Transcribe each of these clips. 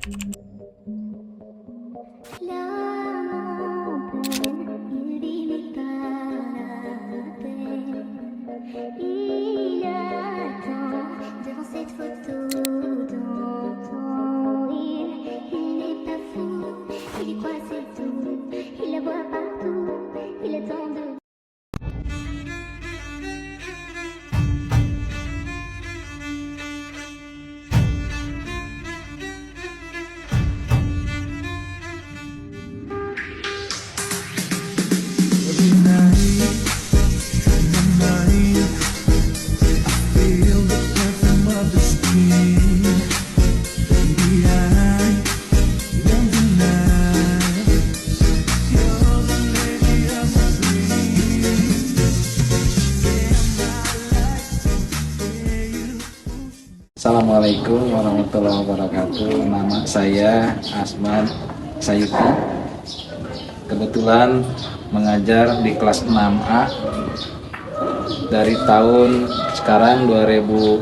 La montagne, il dit n'est pas la peine. Il attend devant cette photo d'antan. Il n'est pas fou, il y croit c'est tout. Il la voit partout, il attend de. Assalamualaikum warahmatullahi wabarakatuh. Nama saya Asman Sayuti. Kebetulan mengajar di kelas 6A dari tahun sekarang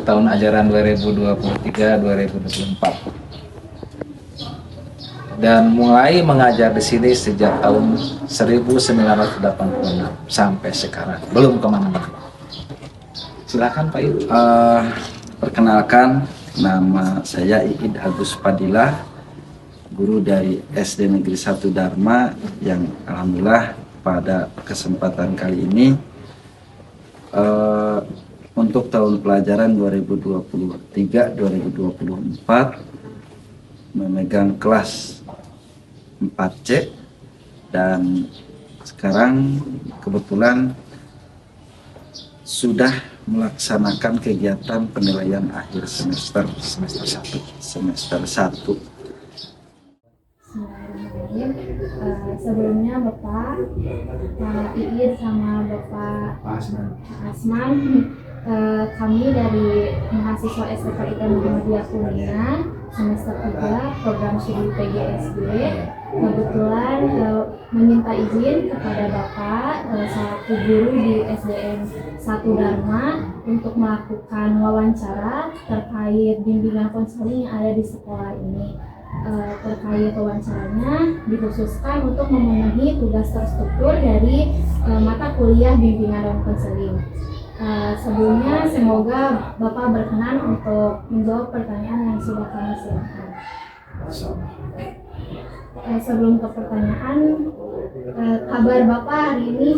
tahun ajaran 2023-2024. Dan mulai mengajar di sini sejak tahun 1986 sampai sekarang. Belum kemana-mana. Silakan Pak Ibu. Perkenalkan, nama saya Iid Agus Fadilah, guru dari SD Negeri 1 Dharma, yang alhamdulillah pada kesempatan kali ini untuk tahun pelajaran 2023-2024 memegang kelas 4C, dan sekarang kebetulan sudah melaksanakan kegiatan penilaian akhir semester 1. Sebelumnya Bapak Iid sama Bapak Asman, kami dari mahasiswa STKIT Muhammadiyah Kuningan semester 3 program studi PGSD kebetulan meminta izin kepada Bapak selaku guru di SDN 1 Dharma untuk melakukan wawancara terkait bimbingan konseling yang ada di sekolah ini. Terkait wawancaranya dikhususkan untuk memenuhi tugas terstruktur dari mata kuliah bimbingan dan konseling. Sebelumnya semoga Bapak berkenan untuk menjawab pertanyaan yang sudah kami siapkan. Sebelum ke pertanyaan, kabar Bapak hari ini?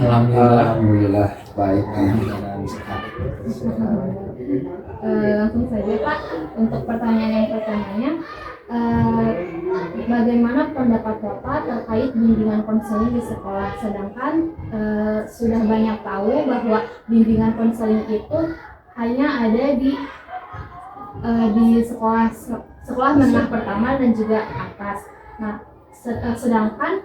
Alhamdulillah baik. Langsung saja Pak, untuk pertanyaan yang pertamanya, bagaimana pendapat Bapak terkait bimbingan konseling di sekolah? Sedangkan sudah banyak tahu bahwa bimbingan konseling itu hanya ada di sekolah menengah pertama dan juga atas. Nah, sedangkan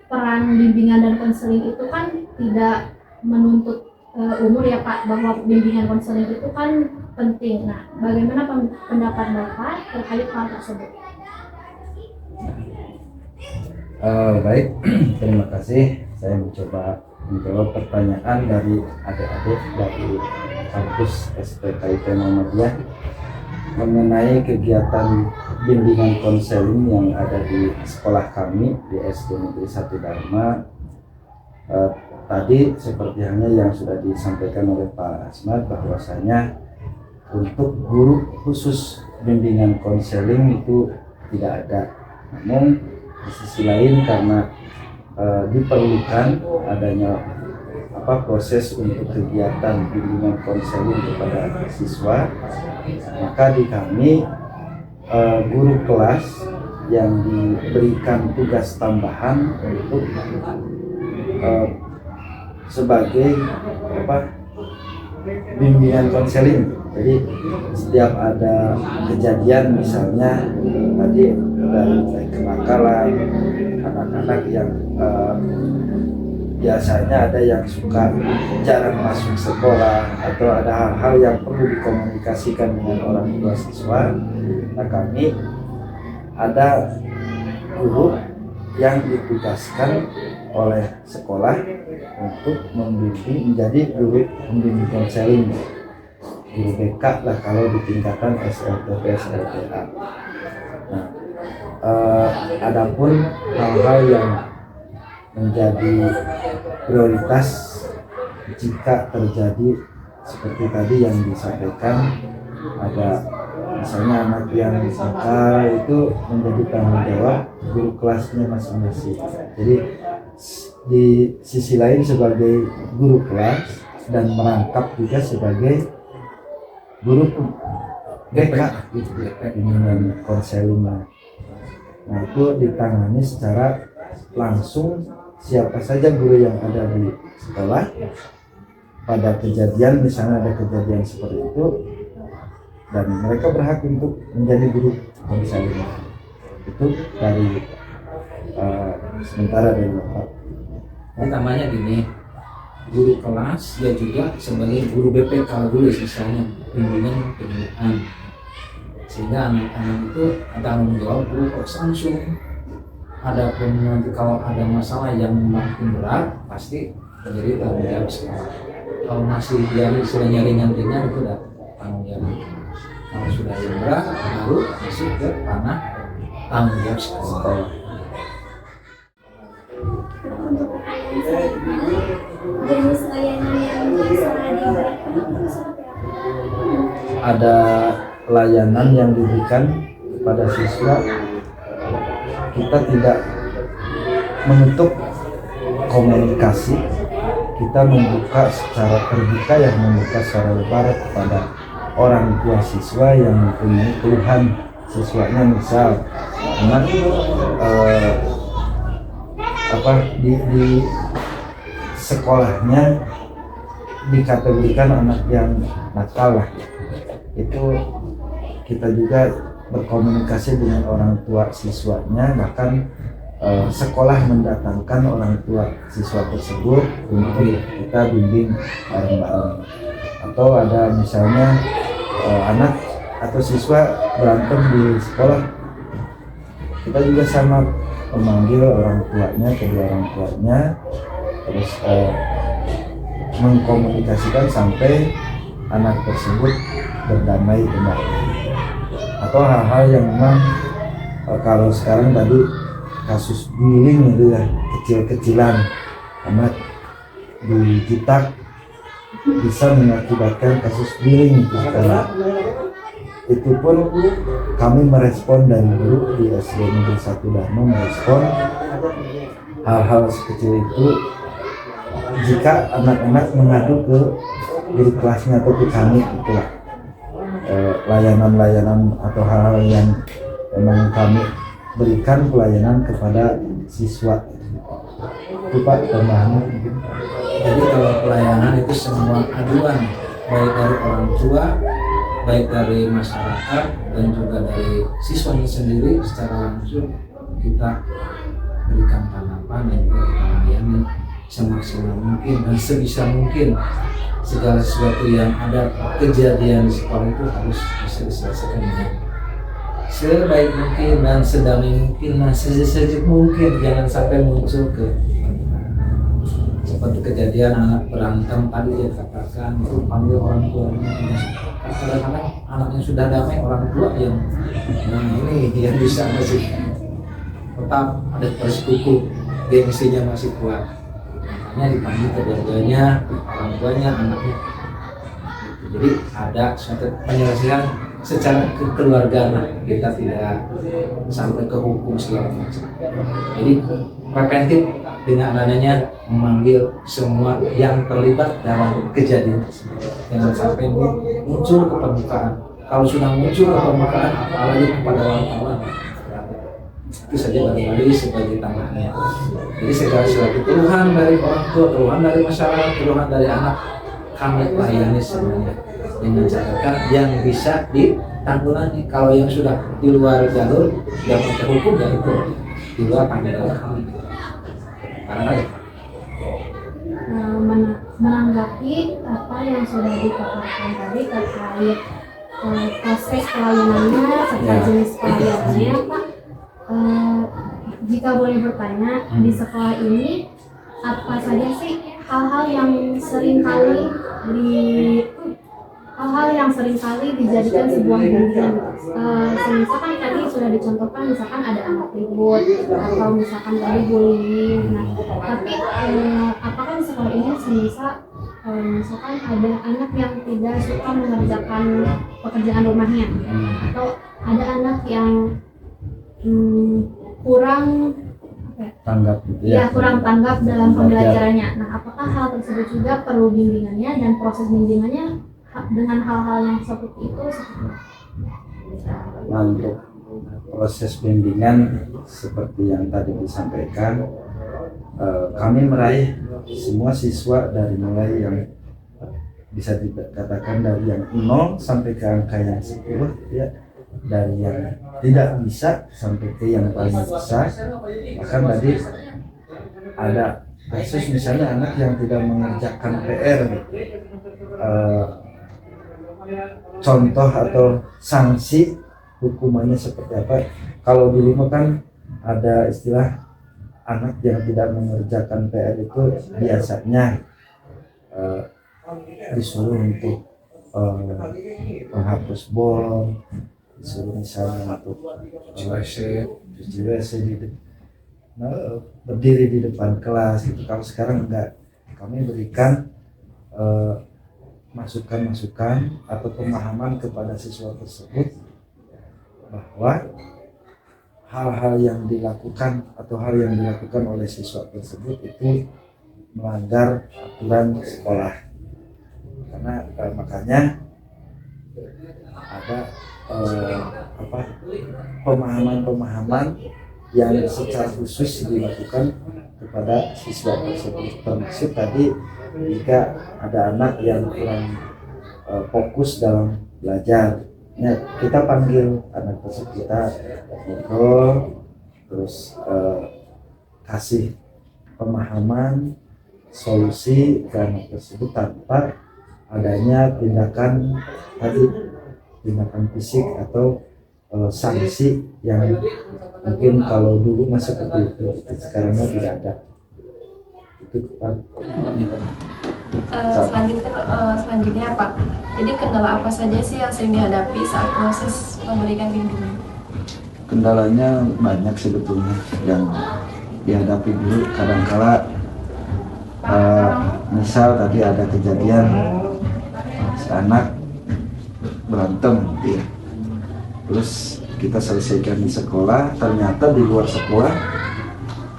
peran bimbingan dan konseling itu kan tidak menuntut umur ya Pak, bahwa bimbingan konseling itu kan penting. Nah, bagaimana pendapat Bapak terkait hal tersebut? Baik, terima kasih. Saya mencoba menjawab pertanyaan dari adik-adik dari kampus STKIT Muhammadiyah mengenai kegiatan bimbingan konseling yang ada di sekolah kami di SD Negeri 1 Dharma. Tadi seperti halnya yang sudah disampaikan oleh Pak Asmat, bahwasanya untuk guru khusus bimbingan konseling itu tidak ada. Namun di sisi lain karena diperlukan adanya proses untuk kegiatan bimbingan konseling kepada siswa, maka di kami guru kelas yang diberikan tugas tambahan untuk sebagai bimbingan konseling. Jadi setiap ada kejadian, misalnya tadi dari kenakalan anak-anak yang biasanya ada yang suka jarang masuk sekolah atau ada hal-hal yang perlu dikomunikasikan dengan orang tua siswa, nah kami ada guru yang ditugaskan oleh sekolah untuk membimbing, menjadi guru pembimbing konseling, guru BK lah kalau di tingkatan SLTP SLTA. Adapun hal-hal yang menjadi prioritas jika terjadi seperti tadi yang disampaikan, ada misalnya anak yang nakal, itu menjadi tanggung jawab guru kelasnya masing-masing. Jadi di sisi lain sebagai guru kelas dan merangkap juga sebagai guru BK gitu, bimbingan konseling. Nah itu ditangani secara langsung siapa saja guru yang ada di sekolah pada kejadian, misalnya ada kejadian seperti itu, dan mereka berhak untuk menjadi guru konseling. Itu dari sementara dari Bapak. Namanya gini, guru kelas ya juga sebagai guru BPK dulu misalnya, bimbingan pembinaan, sehingga anak-anak itu tanggung jawab guru kelas langsung. Adapun nanti kalau ada masalah yang makin berat pasti terjadi tanggung jawab sekolah. Kalau masih jadi istilahnya ringan-ringan itu udah tanggung jawab. Kalau sudah yang berat baru masuk ke ranah tanggung jawab sekolah. Jenis layanan yang bisa diberikan itu seperti apa? Ada layanan yang diberikan kepada siswa, kita tidak menutup komunikasi, kita membuka secara terbuka, yang membuka secara lebar kepada orang tua siswa yang mempunyai keluhan siswanya. Misal anak di sekolahnya dikategorikan anak yang nakal lah, itu kita juga berkomunikasi dengan orang tua siswanya, bahkan sekolah mendatangkan orang tua siswa tersebut untuk kita bimbing bareng-bareng. Atau ada misalnya anak atau siswa berantem di sekolah, kita juga sama memanggil orang tuanya, kedua orang tuanya, terus mengkomunikasikan sampai anak tersebut berdamai kembali. Atau hal-hal yang memang kalau sekarang tadi kasus bullying itu ya, kecil-kecilan anak dijitak bisa mengakibatkan kasus bullying itu. Karena itu pun kami merespon dari guru di SD Negeri 1 Dharma, merespon hal-hal sekecil itu. Jika anak-anak mengadu ke guru kelasnya atau ke kami, itulah layanan-layanan atau hal-hal yang memang kami berikan pelayanan kepada siswa. Itu Pak tambahannya. Jadi kalau pelayanan itu semua aduan, baik dari orang tua, baik dari masyarakat, dan juga dari siswanya sendiri, secara langsung kita berikan tanggapan dan juga kita layani semaksimal mungkin dan sebisa mungkin. Segala sesuatu yang ada kejadian di sekolah itu harus bisa diselesaikan dengan sebaik mungkin dan sedamai mungkin dan sejuk mungkin. Jangan sampai muncul ke seperti kejadian anak berantem tadi dia katakan, itu panggil orang tuanya. Kadang-kadang anaknya sudah damai, orang tua yang ini yang bisa masih tetap ada persekutu, gengsinya masih kuat. Makanya dipanggil keluarganya, orang tuanya, anaknya. Jadi ada suatu penyelesaian secara kekeluargaan, kita tidak sampai ke hukum segala macam. Jadi preventif dengan adanya memanggil semua yang terlibat dalam kejadian tersebut. Jangan sampai muncul ke permukaan. Kalau sudah muncul ke permukaan, apalagi kepada wartawan, itu saja barangkali sebagai tambahannya. Jadi segala sesuatu keluhan dari orang tua, keluhan dari masyarakat, keluhan dari anak, kami layani semuanya dengan catatan yang bisa ditanggulangi. Kalau yang sudah di luar jalur yang pakai hukum, ya itu di luar tanggungan kami. Karena menanggapi apa yang sudah dipaparkan tadi terkait proses pelayanannya serta jenis pelayanannya, Pak. Jika boleh bertanya, di sekolah ini apa saja sih hal-hal yang sering kali hal yang seringkali dijadikan sebuah bimbingan. Misalkan tadi sudah dicontohkan, misalkan ada anak ribut atau misalkan tadi bullying. Nah, tapi apakah di sekolah ini misalkan ada anak yang tidak suka mengerjakan pekerjaan rumahnya, atau ada anak yang kurang tanggap kurang tanggap dalam pembelajarannya. Nah, apakah hal tersebut juga perlu bimbingannya dan proses bimbingannya dengan hal-hal yang seperti itu? Nah, untuk proses bimbingan seperti yang tadi disampaikan, kami meraih semua siswa dari mulai yang bisa dikatakan dari yang 0 sampai ke angka yang 10 ya, dari yang tidak bisa sampai ke yang paling bisa. Bahkan tadi ada kasus misalnya anak yang tidak mengerjakan PR, contoh atau sanksi hukumannya seperti apa. Kalau dulu kan ada istilah anak yang tidak mengerjakan PR itu biasanya disuruh untuk menghapus bol, disuruh misalnya untuk cuci WC berdiri di depan kelas gitu. Kalau sekarang enggak, kami berikan masukan-masukan atau pemahaman kepada siswa tersebut bahwa hal-hal yang dilakukan atau hal yang dilakukan oleh siswa tersebut itu melanggar aturan sekolah. Karena makanya ada pemahaman-pemahaman yang secara khusus dilakukan kepada siswa tersebut, termasuk tadi jika ada anak yang kurang fokus dalam belajar, ya, kita panggil anak tersebut, kita ngobrol, terus kasih pemahaman, solusi ke anak tersebut tanpa adanya tindakan fisik atau sanksi yang mungkin kalau dulu masih seperti itu, sekarang tidak ada. Itu selanjutnya Pak, jadi kendala apa saja sih yang sering dihadapi saat proses memberikan bimbingan? Kendalanya banyak sebetulnya yang dihadapi dulu. Kadangkala misal tadi ada kejadian si anak berantem ya, terus kita selesaikan di sekolah, ternyata di luar sekolah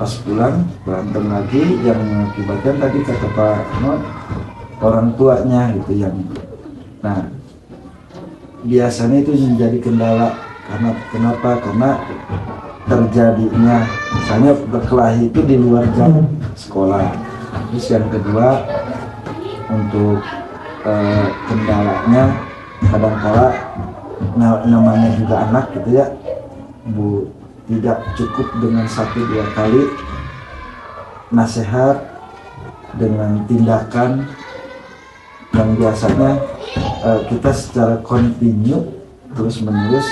pas pulang berantem lagi, yang mengakibatkan tadi kata Pak Ahmad orang tuanya gitu yang, nah biasanya itu menjadi kendala. Karena terjadinya misalnya berkelahi itu di luar jam sekolah. Terus yang kedua untuk kendalanya kadangkala namanya juga anak gitu ya, tidak cukup dengan 1-2 kali nasihat dengan tindakan yang biasanya kita secara kontinu terus menerus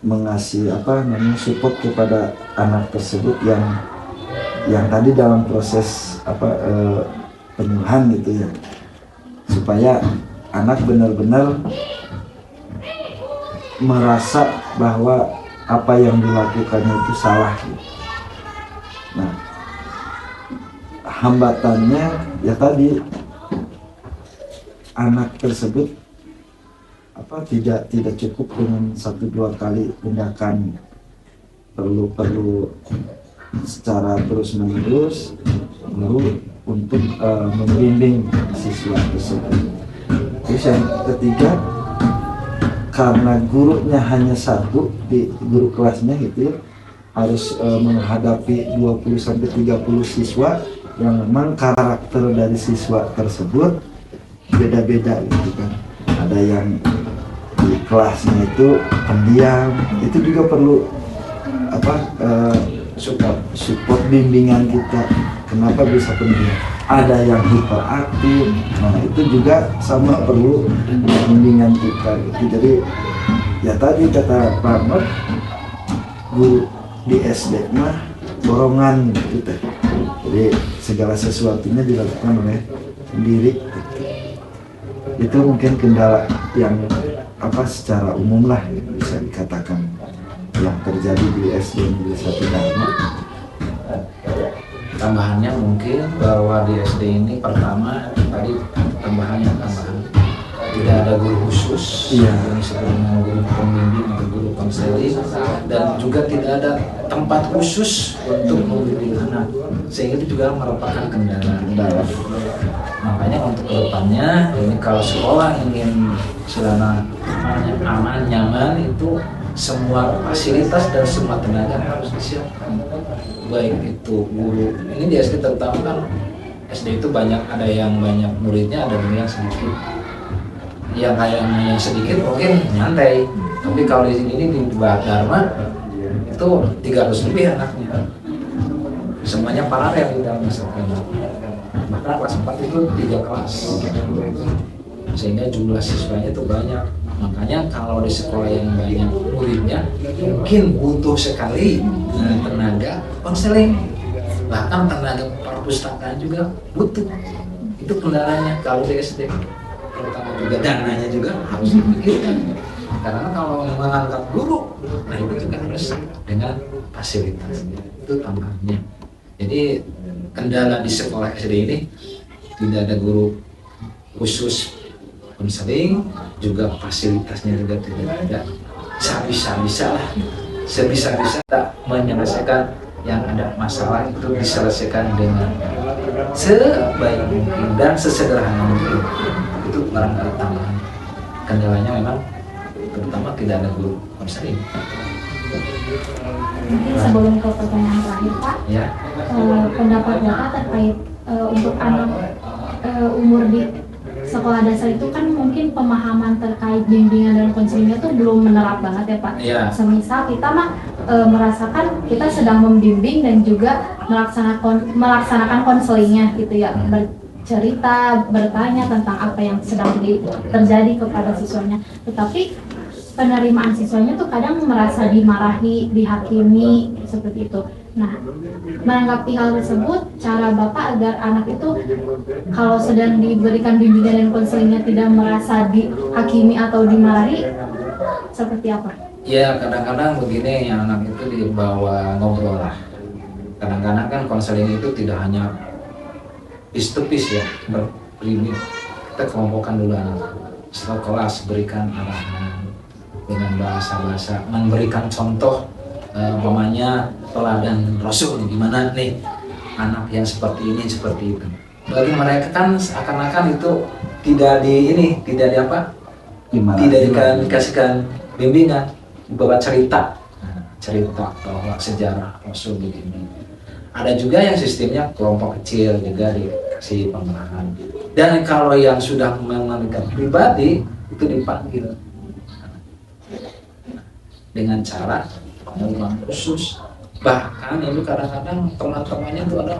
mengasih support kepada anak tersebut yang tadi dalam proses penyuluhan gitu ya, supaya anak benar-benar merasa bahwa apa yang dilakukannya itu salah gitu. Nah, hambatannya ya tadi anak tersebut tidak cukup dengan 1-2 kali tindakan, perlu secara terus menerus guru untuk membimbing siswa tersebut. Terus yang ketiga, karena gurunya hanya satu di guru kelasnya gitu ya, harus menghadapi 20-30 siswa yang memang karakter dari siswa tersebut beda-beda gitu kan. Ada yang di kelasnya itu pendiam, itu juga perlu support bimbingan kita. Kenapa bisa pendiam? Ada yang hiperaktif, nah itu juga sama perlu bimbingan kita gitu. Jadi ya tadi kata Pak Ahmad, guru di SD mah borongan gitu. Jadi segala sesuatunya dilakukan oleh sendiri gitu. Itu mungkin kendala yang secara umum lah bisa dikatakan yang terjadi di SD Negeri 1 Dharma. Tambahannya mungkin bahwa di SD ini pertama tadi tambahan tidak ada guru khusus yang sebelumnya guru pembimbing atau guru konseling, dan juga tidak ada tempat khusus untuk membimbing anak, sehingga itu juga merupakan kendala. Makanya untuk kedepannya ini kalau sekolah ingin selama aman nyaman, itu semua fasilitas dan semua tenaga harus disiapkan, baik itu guru. Ini di SD terutama kan SD itu ada yang banyak muridnya, ada yang sedikit. Yang kayaknya yang sedikit mungkin nyantai, tapi kalau di sini di Dharma itu 300 lebih anaknya, semuanya paralel di dalam sekolah. Bahkan kelas 4 itu 3 kelas, sehingga jumlah siswanya itu banyak. Makanya kalau di sekolah yang banyak muridnya mungkin butuh sekali tenaga konseling, bahkan tenaga perpustakaan juga butuh. Itu kendalanya kalau di SD. Terutama juga dananya juga harus dipikirkan, karena kalau mengangkat guru, nah itu juga harus dengan fasilitas. Itu tambahannya. Jadi kendala di sekolah SD ini tidak ada guru khusus konseling, juga fasilitasnya juga tidak ada. Sebisa-bisa tak menyelesaikan yang ada masalah itu diselesaikan dengan sebaik mungkin dan sesederhana mungkin. Itu barangkali tambahan. Kendalanya memang terutama tidak ada guru konseling. Mungkin sebelum ke pertanyaan terakhir Pak, Ya. Pendapat Bapak terkait untuk anak umur di sekolah dasar itu kan mungkin pemahaman terkait bimbingan dan konselingnya tuh belum menerap banget ya Pak. Ya. Semisal kita merasakan kita sedang membimbing dan juga melaksanakan konselingnya gitu ya, bercerita, bertanya tentang apa yang sedang terjadi kepada siswanya. Tetapi penerimaan siswanya tuh kadang merasa dimarahi, dihakimi seperti itu. Nah, menanggapi hal tersebut, cara Bapak agar anak itu kalau sedang diberikan bimbingan dan konselingnya tidak merasa dihakimi atau dimarahi, seperti apa? Ya, kadang-kadang begini, yang anak itu dibawa ngobrol lah. Kadang-kadang kan konseling itu tidak hanya piece-to-piece ya, berprimi. Kita kelompokkan dulu anak. Setelah kelas berikan arahan dengan bahasa-bahasa, memberikan contoh, umpamanya teladan Rasul nih, gimana nih anak yang seperti ini, seperti itu. Bagi mereka kan seakan-akan itu tidak dikasihkan bimbingan, bawa cerita bahwa sejarah Rasul begini. Ada juga yang sistemnya kelompok kecil juga dikasih pengarahan. Dan kalau yang sudah mengenalkan pribadi itu dipanggil dengan cara pengumuman khusus. Bahkan itu kadang-kadang teman-temannya itu udah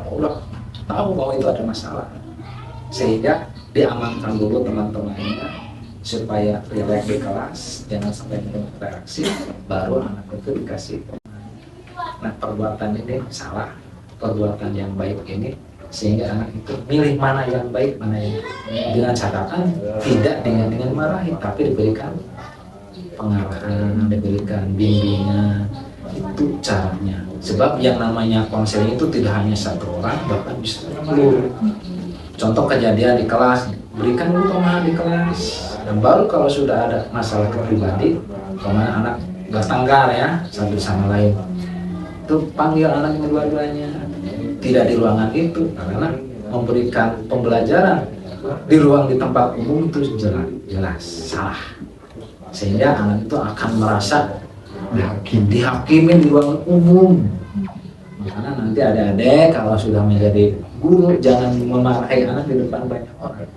tahu bahwa itu ada masalah, sehingga diamankan dulu teman-temannya supaya rileks di kelas, jangan sampai bereaksi, baru anak itu dikasih. Nah, perbuatan ini salah, perbuatan yang baik ini, sehingga anak itu milih mana yang baik, mana yang dengan catatan tidak dengan marahi, tapi diberikan pengarahan, diberikan bimbingan. Itu caranya. Sebab yang namanya konseling itu tidak hanya satu orang, bahkan bisa 10. Contoh kejadian di kelas, berikan dulu pemahaman di kelas, dan baru kalau sudah ada masalah pribadi, pemahaman anak bertengkar ya satu sama lain, itu panggil anak kedua-duanya. Tidak di ruangan itu, karena memberikan pembelajaran di tempat umum itu jelas salah, sehingga anak itu akan merasa dihakimi di ruangan umum. Makanya nanti adik-adik kalau sudah menjadi guru, jangan memarahi anak di depan banyak orang.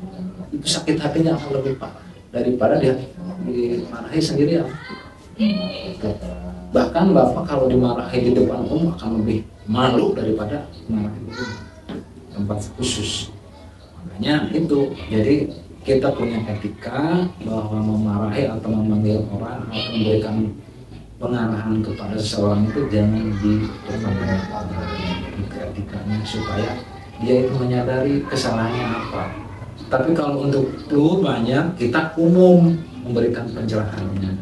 Itu sakit hatinya akan lebih parah daripada dia dimarahi sendirian. Bahkan bapak kalau dimarahi di depan umum akan lebih malu daripada memarahi di tempat khusus. Makanya itu, jadi kita punya etika bahwa memarahi atau memanggil orang atau memberikan pengarahan kepada seseorang itu jangan di depan banyak orang. Etikanya supaya dia itu menyadari kesalahannya apa, Tapi kalau untuk flu banyak, kita umum memberikan pencerahannya,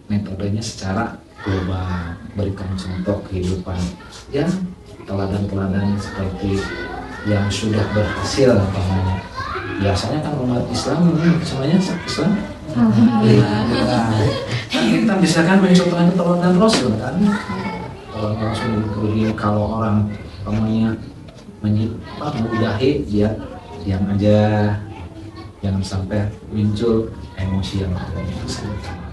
metodenya secara global, berikan contoh kehidupan, ya teladan-teladan seperti yang sudah berhasil namanya. Biasanya kan umat Islam ini semuanya Islam. Kan kita bisa kan mencontohkan teladan Rasul kan. Teladan Rasul begini, kalau orang namanya menyudahi dia diam aja, jangan sampai muncul emosi yang berlebihan.